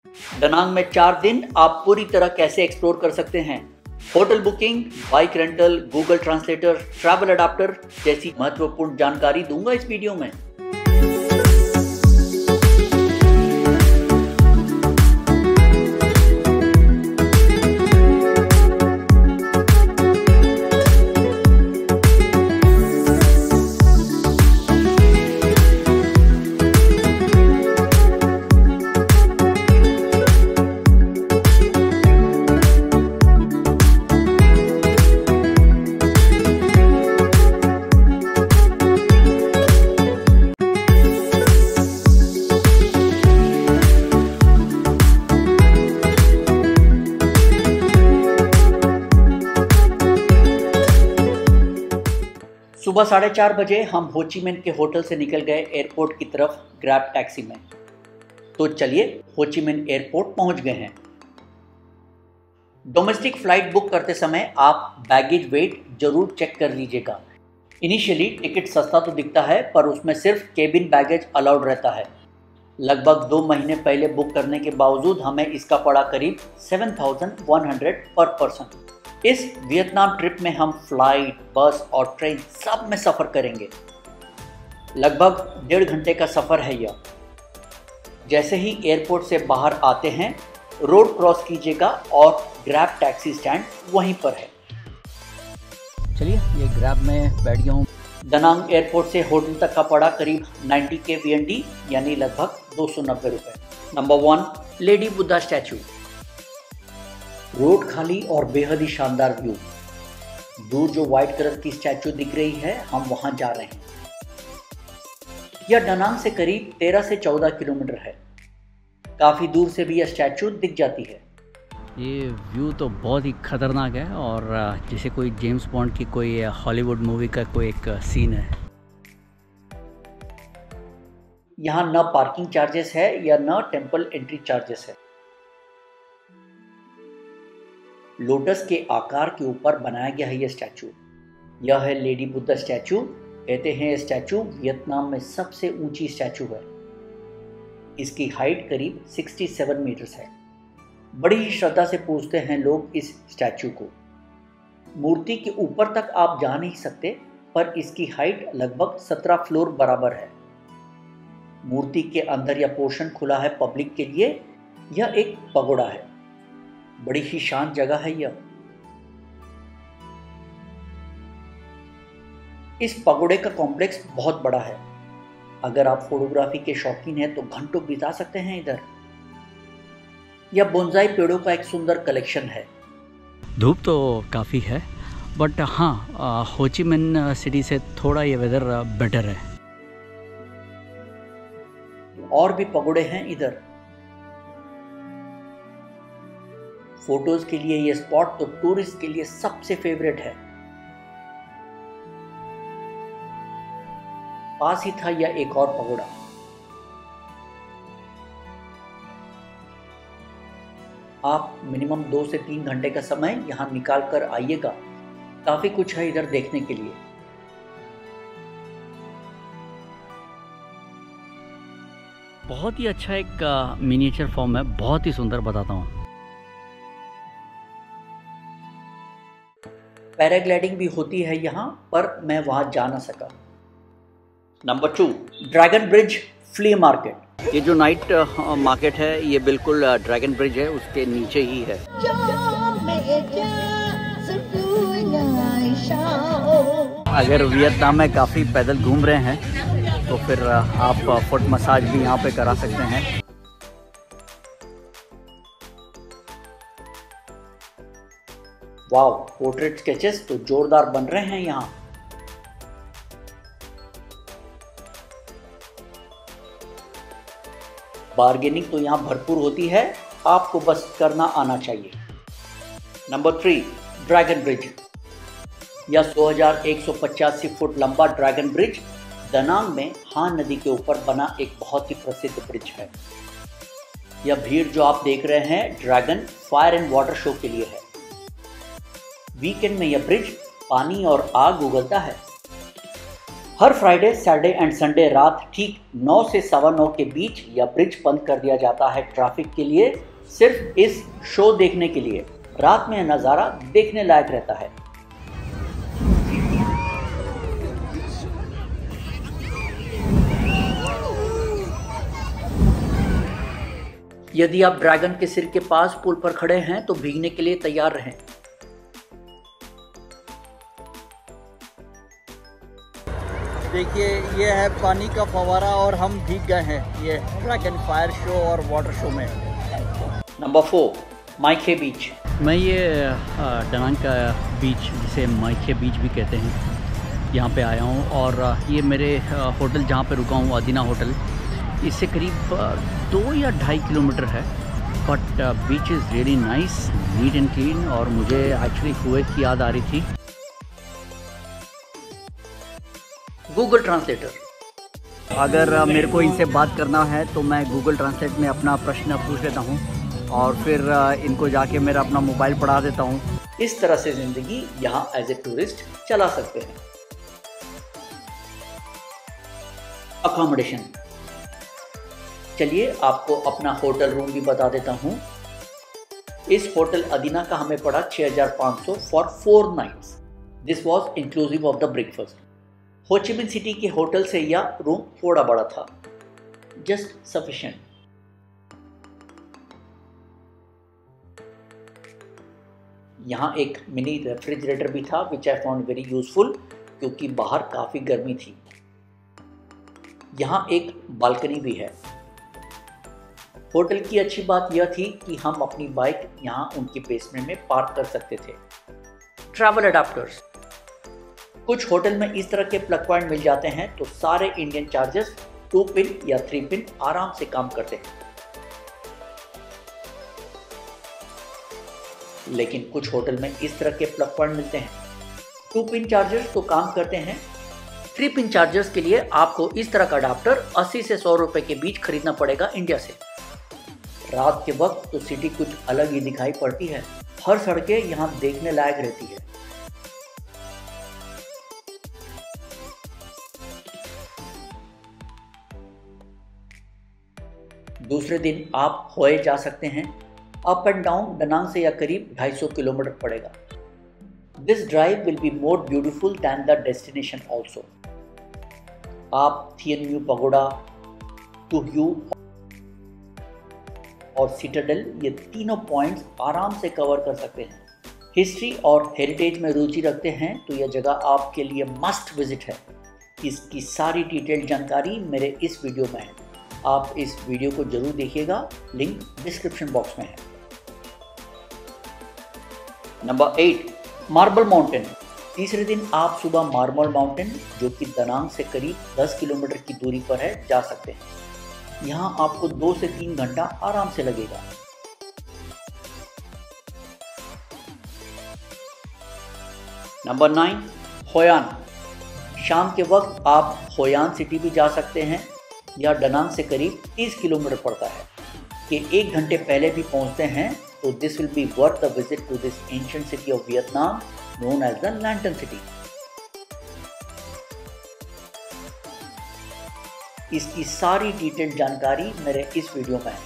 डनांग में 4 दिन आप पूरी तरह कैसे एक्सप्लोर कर सकते हैं। Hotel booking, bike rental, Google translator, travel adapter जैसी महत्वपूर्ण जानकारी दूंगा इस वीडियो में। सुबह 4:30 बजे हम हो ची मिन्ह के होटल से निकल गए एयरपोर्ट की तरफ ग्रैब टैक्सी में। तो चलिए हो ची मिन्ह एयरपोर्ट पहुंच गए हैं। डोमेस्टिक फ्लाइट बुक करते समय आप बैगेज वेट जरूर चेक कर लीजिएगा। इनिशियली टिकट सस्ता तो दिखता है, पर उसमें सिर्फ केबिन बैगेज अलाउड रहता है। लगभग 2 महीने पहले बुक करने के बावजूद हमें इसका पड़ा करीब 7,100 पर पर्सन। इस वियतनाम ट्रिप में हम फ्लाइट, बस और ट्रेन सब में सफ़र करेंगे। लगभग 1.5 घंटे का सफ़र है यह। जैसे ही एयरपोर्ट से बाहर आते हैं, रोड क्रॉस कीजिएगा और ग्रैब टैक्सी स्टैंड वहीं पर है। चलिए, ये ग्रैब में बैठ गया हूँ। डनांग एयरपोर्ट से होटल तक का पड़ा करीब 90 के VND, यानी लगभग 290 रुपये। Number 1, lady Buddha statue. Road खाली और बेहद ही शानदार व्यू। दूर जो व्हाइट कलर की स्टैचू दिख रही है, हम वहां जा रहे हैं। यह डनांग से करीब 13 से 14 किलोमीटर है। काफी दूर से भी यह स्टैचू दिख जाती है। ये व्यू तो बहुत ही खतरनाक है और जैसे कोई जेम्स बॉन्ड की कोई हॉलीवुड मूवी का कोई एक सीन है। यहाँ न पार्किंग चार्जेस है या न टेम्पल एंट्री चार्जेस है। लोटस के आकार के ऊपर बनाया गया है यह स्टैचू। यह है लेडी बुद्धा स्टैचू। कहते हैं यह स्टैचू वियतनाम में सबसे ऊंची स्टैचू है। इसकी हाइट करीब 67 मीटर्स है। बड़ी ही श्रद्धा से पूजते हैं लोग इस स्टैचू को। मूर्ति के ऊपर तक आप जा नहीं सकते, पर इसकी हाइट लगभग 17 फ्लोर बराबर है। मूर्ति के अंदर यह पोर्शन खुला है पब्लिक के लिए। यह एक पगोड़ा है। बड़ी ही शांत जगह है यह। इस पगोड़े का कॉम्प्लेक्स बहुत बड़ा है। अगर आप फोटोग्राफी के शौकीन हैं तो घंटों बिता सकते हैं इधर। यह बोनसाई पेड़ों का एक सुंदर कलेक्शन है। धूप तो काफ़ी है, बट हाँ, हो ची मिन्ह सिटी से थोड़ा ये वेदर बेटर है। और भी पगोड़े हैं इधर। फोटोज के लिए यह स्पॉट तो टूरिस्ट के लिए सबसे फेवरेट है। पास ही था यह एक और पगोड़ा। आप मिनिमम 2 से 3 घंटे का समय यहां निकाल कर आइएगा। काफी कुछ है इधर देखने के लिए। बहुत ही अच्छा एक मिनिएचर फॉर्म है, बहुत ही सुंदर, बताता हूँ। पैराग्लाइडिंग भी होती है यहाँ, पर मैं वहां जा ना सका। Number 2, dragon bridge flea market. ये जो नाइट मार्केट है, ये बिल्कुल ड्रैगन ब्रिज है, उसके नीचे ही है। अगर वियतनाम में काफ़ी पैदल घूम रहे हैं तो फिर आप फुट मसाज भी यहाँ पे करा सकते हैं। वाव, पोर्ट्रेट स्केचेस तो जोरदार बन रहे हैं यहाँ। बार्गेनिंग तो यहाँ भरपूर होती है, आपको बस करना आना चाहिए। Number 3, dragon bridge. यह 2185 फुट लंबा ड्रैगन ब्रिज डनांग में हान नदी के ऊपर बना एक बहुत ही प्रसिद्ध ब्रिज है। यह भीड़ जो आप देख रहे हैं dragon fire and water show के लिए है। वीकेंड में यह ब्रिज पानी और आग उगलता है। हर फ्राइडे, सैटरडे एंड संडे रात ठीक 9 से 9:15 के बीच यह ब्रिज बंद कर दिया जाता है ट्रैफिक के लिए, सिर्फ इस शो देखने के लिए। रात में यह नज़ारा देखने लायक रहता है। यदि आप ड्रैगन के सिर के पास पुल पर खड़े हैं तो भीगने के लिए तैयार रहें। देखिए, ये है पानी का फव्वारा और हम भीग गए हैं ये ड्रैगन फायर शो और वाटर शो में। नंबर 4, माइखे बीच। मैं ये डनांग का बीच, जिसे माइखे बीच भी कहते हैं, यहाँ पे आया हूँ। और ये मेरे होटल जहाँ पे रुका हूँ, अदीना होटल, इससे करीब 2 या 2.5 किलोमीटर है। But beach is really nice, neat and clean. और मुझे एक्चुअली कुवैत की याद आ रही थी। Google translator. अगर मेरे को इनसे बात करना है तो मैं गूगल ट्रांसलेट में अपना प्रश्न पूछ लेता हूँ और फिर इनको जाके मेरा अपना मोबाइल पढ़ा देता हूँ। इस तरह से ज़िंदगी यहाँ एज ए टूरिस्ट चला सकते हैं। अकोमोडेशन। चलिए आपको अपना होटल रूम भी बता देता हूँ। इस होटल अदीना का हमें पड़ा 6500 for 4 nights. This was inclusive of the breakfast. Ho Chi Minh City के होटल से यह रूम थोड़ा बड़ा था, जस्ट सफिशिएंट। यहाँ एक मिनी रेफ्रिजरेटर भी था विच आई फाउंड वेरी यूजफुल, क्योंकि बाहर काफ़ी गर्मी थी। यहाँ एक बालकनी भी है। होटल की अच्छी बात यह थी कि हम अपनी बाइक यहाँ उनके बेसमेंट में पार्क कर सकते थे। Travel adapters. कुछ होटल में इस तरह के प्लग पॉइंट मिल जाते हैं, तो सारे इंडियन चार्जर्स 2 पिन या 3 पिन आराम से काम करते हैं। लेकिन कुछ होटल में इस तरह के प्लग पॉइंट मिलते हैं। 2 पिन चार्जर्स तो काम करते हैं। 3 पिन चार्जर्स के लिए आपको इस तरह का अडाप्टर 80 से 100 रुपए के बीच खरीदना पड़ेगा इंडिया से। रात के वक्त तो सिटी कुछ अलग ही दिखाई पड़ती है। हर सड़कें यहाँ देखने लायक रहती है। दूसरे दिन आप होए जा सकते हैं। अप एंड डाउन डनांग से यह करीब 250 किलोमीटर पड़ेगा। This drive will be more beautiful than the destination also. आप थियन म्यू पगोडा, टू ह्यू और सिटाडेल, ये तीनों पॉइंट्स आराम से कवर कर सकते हैं। हिस्ट्री और हेरिटेज में रुचि रखते हैं तो यह जगह आपके लिए मस्ट विजिट है। इसकी सारी डिटेल्ड जानकारी मेरे इस वीडियो में है। आप इस वीडियो को जरूर देखिएगा, लिंक डिस्क्रिप्शन बॉक्स में है। Number 8, marble mountain. तीसरे दिन आप सुबह मार्बल माउंटेन, जो कि दनांग से करीब 10 किलोमीटर की दूरी पर है, जा सकते हैं। यहाँ आपको 2 से 3 घंटा आराम से लगेगा। Number 9, Hoi An. शाम के वक्त आप होयान सिटी भी जा सकते हैं। यह डनांग से करीब 30 किलोमीटर पड़ता है। कि 1 घंटे पहले भी पहुंचते हैं तो this will be worth the visit to this ancient city of Vietnam known as the lantern city. इसकी सारी डिटेल्ड जानकारी मेरे इस वीडियो में है।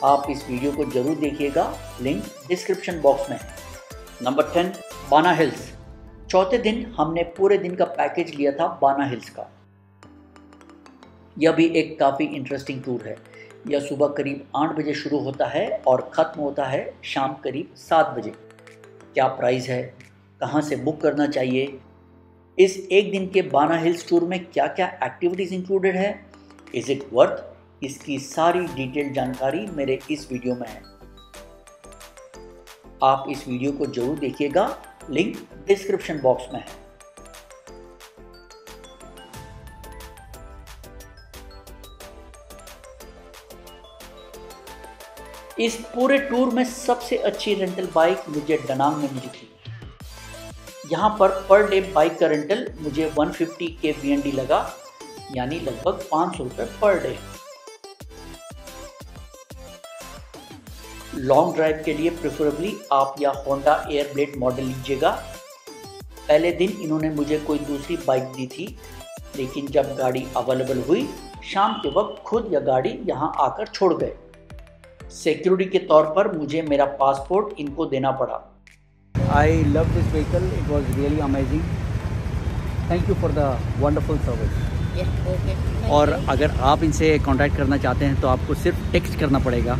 आप इस वीडियो को जरूर देखिएगा, लिंक डिस्क्रिप्शन बॉक्स में है। नंबर 10, बाना हिल्स। चौथे दिन हमने पूरे दिन का पैकेज लिया था बाना हिल्स का। यह भी एक काफ़ी इंटरेस्टिंग टूर है। यह सुबह करीब 8 बजे शुरू होता है और ख़त्म होता है शाम करीब 7 बजे। क्या प्राइस है, कहाँ से बुक करना चाहिए, इस एक दिन के बाना हिल्स टूर में क्या क्या एक्टिविटीज़ इंक्लूडेड है, इज़ इट वर्थ, इसकी सारी डिटेल्ड जानकारी मेरे इस वीडियो में है। आप इस वीडियो को जरूर देखिएगा, लिंक डिस्क्रिप्शन बॉक्स में है। इस पूरे टूर में सबसे अच्छी रेंटल बाइक मुझे डनांग में मिली थी। यहाँ पर डे बाइक का रेंटल मुझे 150 के BND लगा, यानी लगभग 500 रुपये पर डे। लॉन्ग ड्राइव के लिए प्रेफरेबली आप या होंडा एयरब्लेड मॉडल लीजिएगा। पहले दिन इन्होंने मुझे कोई दूसरी बाइक दी थी लेकिन जब गाड़ी अवेलेबल हुई शाम के वक्त खुद यह गाड़ी यहाँ आकर छोड़ गए। सिक्योरिटी के तौर पर मुझे मेरा पासपोर्ट इनको देना पड़ा। I love this vehicle. It was really amazing. Thank you for the wonderful service. Yeah, okay. और अगर आप इनसे कांटेक्ट करना चाहते हैं तो आपको सिर्फ टेक्स्ट करना पड़ेगा,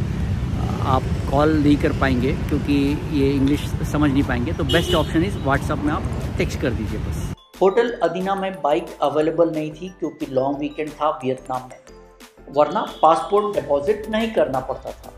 आप कॉल नहीं कर पाएंगे क्योंकि ये इंग्लिश समझ नहीं पाएंगे। तो बेस्ट ऑप्शन इज़ व्हाट्सएप में आप टेक्स्ट कर दीजिए बस। होटल अदीना में बाइक अवेलेबल नहीं थी क्योंकि लॉन्ग वीकेंड था वियतनाम में, वरना पासपोर्ट डिपॉजिट नहीं करना पड़ता था।